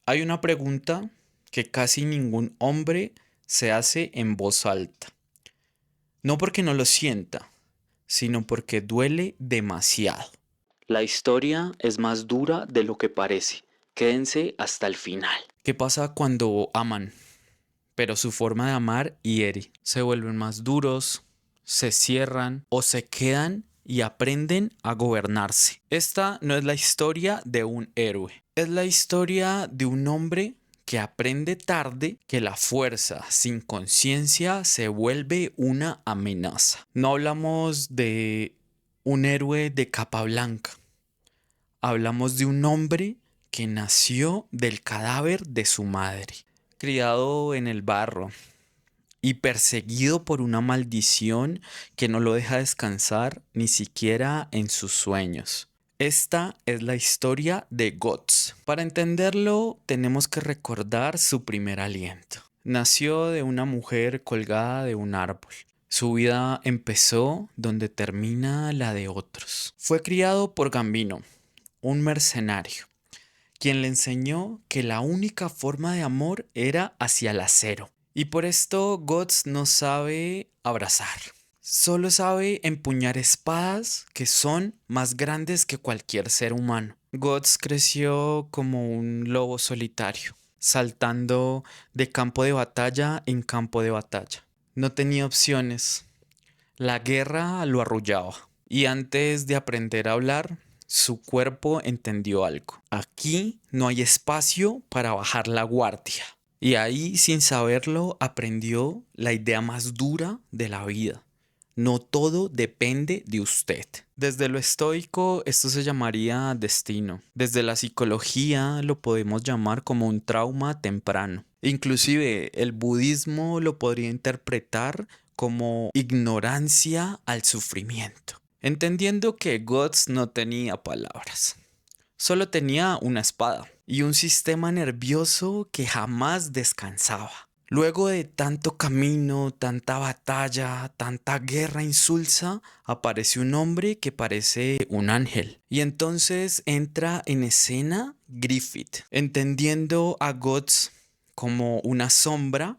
Hay una pregunta que casi ningún hombre se hace en voz alta. No porque no lo sienta, sino porque duele demasiado. La historia es más dura de lo que parece. Quédense hasta el final. ¿Qué pasa cuando aman? Pero su forma de amar hiere. Se vuelven más duros, se cierran o se quedan y aprenden a gobernarse. Esta no es la historia de un héroe. Es la historia de un hombre que aprende tarde que la fuerza sin conciencia se vuelve una amenaza. No hablamos de un héroe de capa blanca. Hablamos de un hombre que nació del cadáver de su madre, criado en el barro y perseguido por una maldición que no lo deja descansar ni siquiera en sus sueños. Esta es la historia de Guts. Para entenderlo, tenemos que recordar su primer aliento. Nació de una mujer colgada de un árbol. Su vida empezó donde termina la de otros. Fue criado por Gambino, un mercenario, quien le enseñó que la única forma de amor era hacia el acero. Y por esto Guts no sabe abrazar. Solo sabe empuñar espadas que son más grandes que cualquier ser humano. Guts creció como un lobo solitario, saltando de campo de batalla en campo de batalla. No tenía opciones. La guerra lo arrullaba. Y antes de aprender a hablar, su cuerpo entendió algo. Aquí no hay espacio para bajar la guardia. Y ahí, sin saberlo, aprendió la idea más dura de la vida. No todo depende de usted. Desde lo estoico, esto se llamaría destino. Desde la psicología lo podemos llamar como un trauma temprano. Inclusive el budismo lo podría interpretar como ignorancia al sufrimiento. Entendiendo que Guts no tenía palabras. Solo tenía una espada y un sistema nervioso que jamás descansaba. Luego de tanto camino, tanta batalla, tanta guerra insulsa, aparece un hombre que parece un ángel. Y entonces entra en escena Griffith. Entendiendo a Guts como una sombra,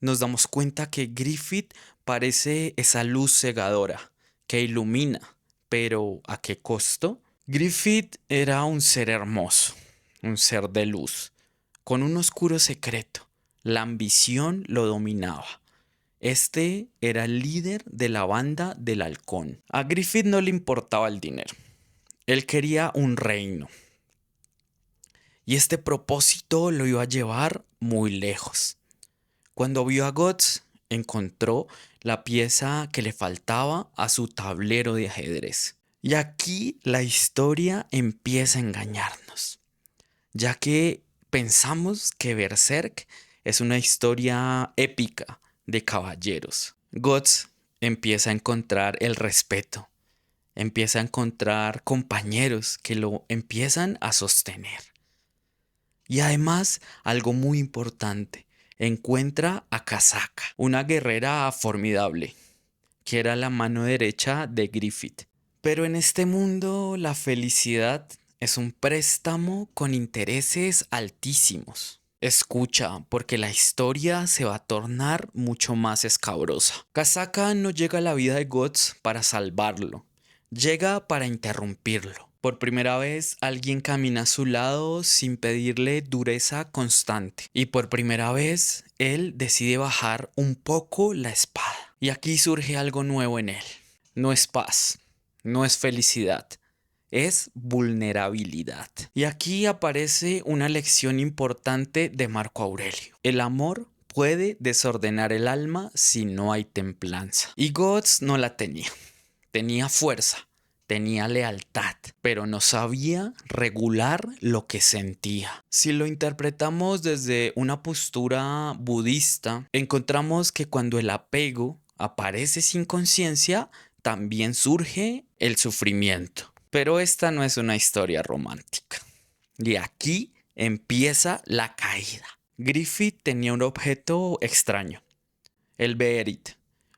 nos damos cuenta que Griffith parece esa luz cegadora que ilumina. Pero ¿a qué costo? Griffith era un ser hermoso, un ser de luz, con un oscuro secreto. La ambición lo dominaba. Este era el líder de la banda del halcón. A Griffith no le importaba el dinero. Él quería un reino. Y este propósito lo iba a llevar muy lejos. Cuando vio a Guts, encontró la pieza que le faltaba a su tablero de ajedrez. Y aquí la historia empieza a engañarnos, ya que pensamos que Berserk es una historia épica de caballeros. Guts empieza a encontrar el respeto, empieza a encontrar compañeros que lo empiezan a sostener. Y además, algo muy importante, encuentra a Kasaka, una guerrera formidable, que era la mano derecha de Griffith. Pero en este mundo la felicidad es un préstamo con intereses altísimos. Escucha, porque la historia se va a tornar mucho más escabrosa. Kasaka no llega a la vida de Guts para salvarlo, llega para interrumpirlo. Por primera vez, alguien camina a su lado sin pedirle dureza constante. Y por primera vez, él decide bajar un poco la espada. Y aquí surge algo nuevo en él. No es paz, no es felicidad, es vulnerabilidad. Y aquí aparece una lección importante de Marco Aurelio. El amor puede desordenar el alma si no hay templanza. Y Guts no la tenía. Tenía fuerza, tenía lealtad, pero no sabía regular lo que sentía. Si lo interpretamos desde una postura budista, encontramos que cuando el apego aparece sin conciencia, también surge el sufrimiento. Pero esta no es una historia romántica. Y aquí empieza la caída. Griffith tenía un objeto extraño, el Beherit,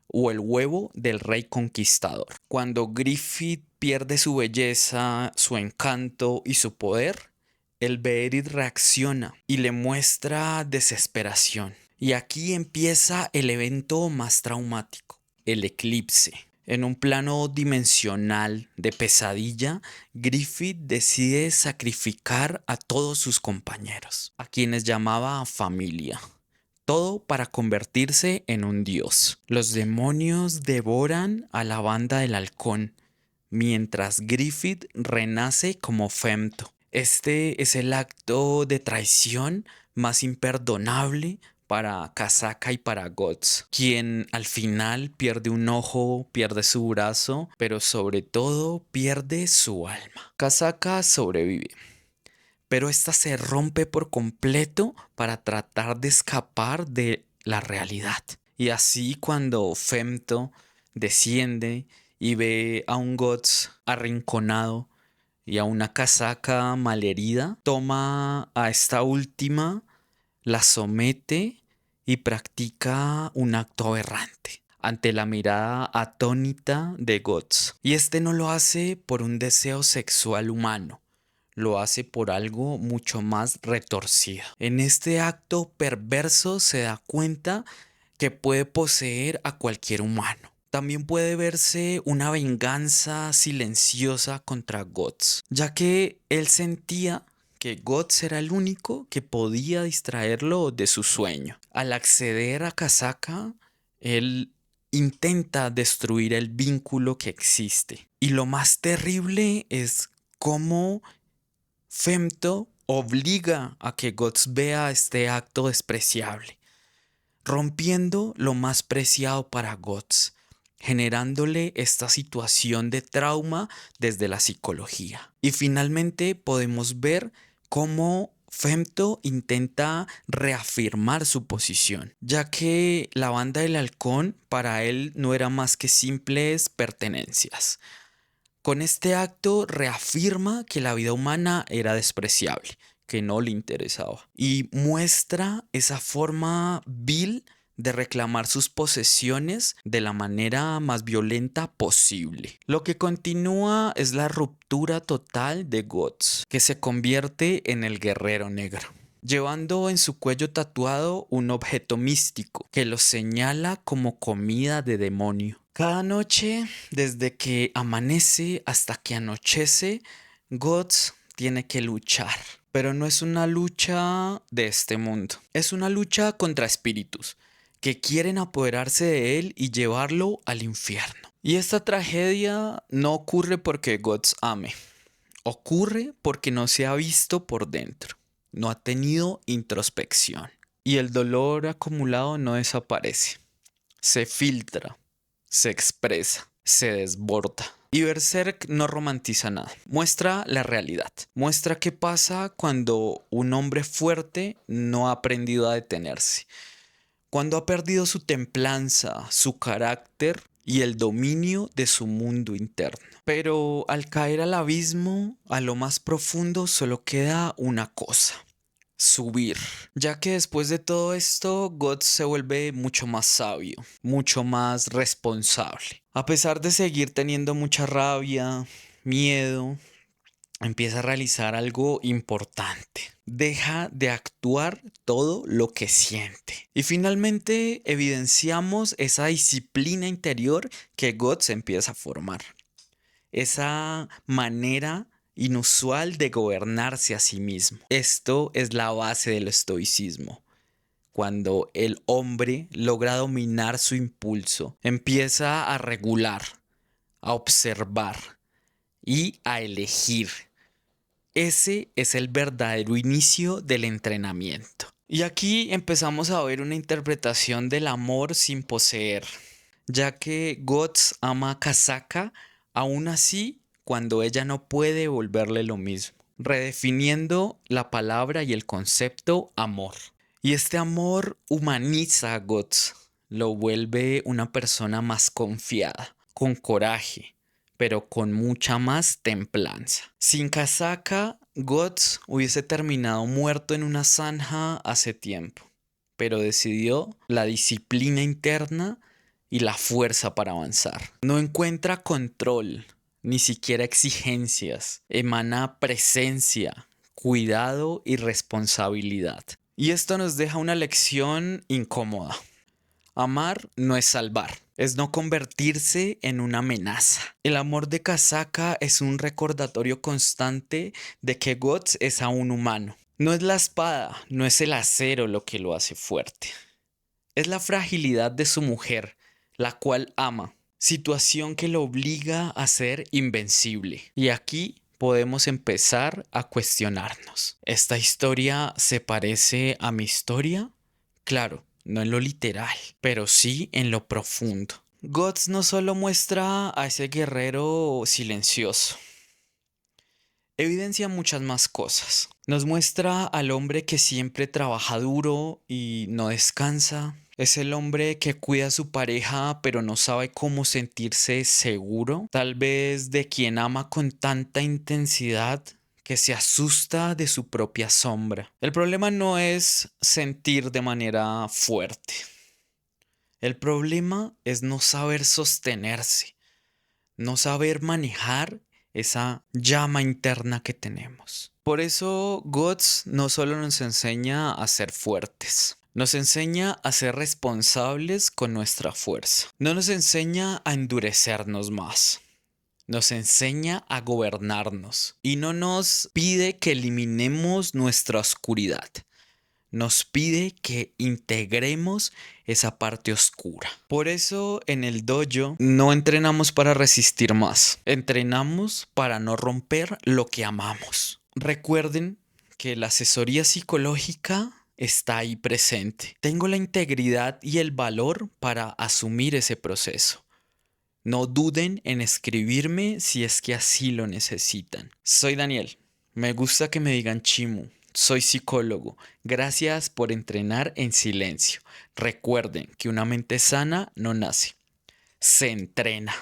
o el huevo del rey conquistador. Cuando Griffith pierde su belleza, su encanto y su poder, El Beherit reacciona y le muestra desesperación. Y aquí empieza el evento más traumático, el eclipse. En un plano dimensional de pesadilla, Griffith decide sacrificar a todos sus compañeros, a quienes llamaba familia. Todo para convertirse en un dios. Los demonios devoran a la banda del halcón, mientras Griffith renace como Femto. Este es el acto de traición más imperdonable para Kasaka y para Guts, quien al final pierde un ojo, pierde su brazo, pero sobre todo pierde su alma. Kasaka sobrevive, pero esta se rompe por completo para tratar de escapar de la realidad. Y así cuando Femto desciende y ve a un Guts arrinconado y a una Kasaka malherida, toma a esta última, la somete y practica un acto aberrante ante la mirada atónita de Guts. Y este no lo hace por un deseo sexual humano, lo hace por algo mucho más retorcido. En este acto perverso se da cuenta que puede poseer a cualquier humano. También puede verse una venganza silenciosa contra Guts, ya que él sentía que Guts era el único que podía distraerlo de su sueño. Al acceder a Kasaka, él intenta destruir el vínculo que existe. Y lo más terrible es cómo Femto obliga a que Guts vea este acto despreciable, rompiendo lo más preciado para Guts, generándole esta situación de trauma desde la psicología. Y finalmente podemos ver cómo Femto intenta reafirmar su posición, ya que la banda del halcón para él no era más que simples pertenencias. Con este acto reafirma que la vida humana era despreciable, que no le interesaba, y muestra esa forma vil de reclamar sus posesiones de la manera más violenta posible. Lo que continúa es la ruptura total de Guts, que se convierte en el guerrero negro, llevando en su cuello tatuado un objeto místico que lo señala como comida de demonio. Cada noche, desde que amanece hasta que anochece, Guts tiene que luchar. Pero no es una lucha de este mundo. Es una lucha contra espíritus que quieren apoderarse de él y llevarlo al infierno. Y esta tragedia no ocurre porque Guts ame. Ocurre porque no se ha visto por dentro. No ha tenido introspección. Y el dolor acumulado no desaparece. Se filtra, se expresa, se desborda. Y Berserk no romantiza nada. Muestra la realidad. Muestra qué pasa cuando un hombre fuerte no ha aprendido a detenerse. Cuando ha perdido su templanza, su carácter y el dominio de su mundo interno. Pero al caer al abismo, a lo más profundo, solo queda una cosa: subir. Ya que después de todo esto, Guts se vuelve mucho más sabio, mucho más responsable. A pesar de seguir teniendo mucha rabia, miedo, empieza a realizar algo importante. Deja de actuar todo lo que siente. Y finalmente evidenciamos esa disciplina interior que Guts empieza a formar. Esa manera inusual de gobernarse a sí mismo. Esto es la base del estoicismo. Cuando el hombre logra dominar su impulso, empieza a regular, a observar y a elegir. Ese es el verdadero inicio del entrenamiento. Y aquí empezamos a ver una interpretación del amor sin poseer, ya que Guts ama a Kasaka aún así cuando ella no puede volverle lo mismo, redefiniendo la palabra y el concepto amor. Y este amor humaniza a Guts, lo vuelve una persona más confiada, con coraje, pero con mucha más templanza. Sin Kasaka, Guts hubiese terminado muerto en una zanja hace tiempo, pero decidió la disciplina interna y la fuerza para avanzar. No encuentra control, ni siquiera exigencias, emana presencia, cuidado y responsabilidad. Y esto nos deja una lección incómoda. Amar no es salvar, es no convertirse en una amenaza. El amor de casaca es un recordatorio constante de que Guts es aún humano. No es la espada, no es el acero lo que lo hace fuerte. Es la fragilidad de su mujer, la cual ama, situación que lo obliga a ser invencible. Y aquí podemos empezar a cuestionarnos. ¿Esta historia se parece a mi historia? Claro, no en lo literal, pero sí en lo profundo. Guts no solo muestra a ese guerrero silencioso, evidencia muchas más cosas. Nos muestra al hombre que siempre trabaja duro y no descansa. Es el hombre que cuida a su pareja pero no sabe cómo sentirse seguro. Tal vez de quien ama con tanta intensidad que se asusta de su propia sombra. El problema no es sentir de manera fuerte. El problema es no saber sostenerse, no saber manejar esa llama interna que tenemos. Por eso Guts no solo nos enseña a ser fuertes, nos enseña a ser responsables con nuestra fuerza. No nos enseña a endurecernos más. Nos enseña a gobernarnos y no nos pide que eliminemos nuestra oscuridad. Nos pide que integremos esa parte oscura. Por eso en el dojo no entrenamos para resistir más. Entrenamos para no romper lo que amamos. Recuerden que la asesoría psicológica está ahí presente. Tengo la integridad y el valor para asumir ese proceso. No duden en escribirme si es que así lo necesitan. Soy Daniel. Me gusta que me digan Chimu. Soy psicólogo. Gracias por entrenar en silencio. Recuerden que una mente sana no nace, se entrena.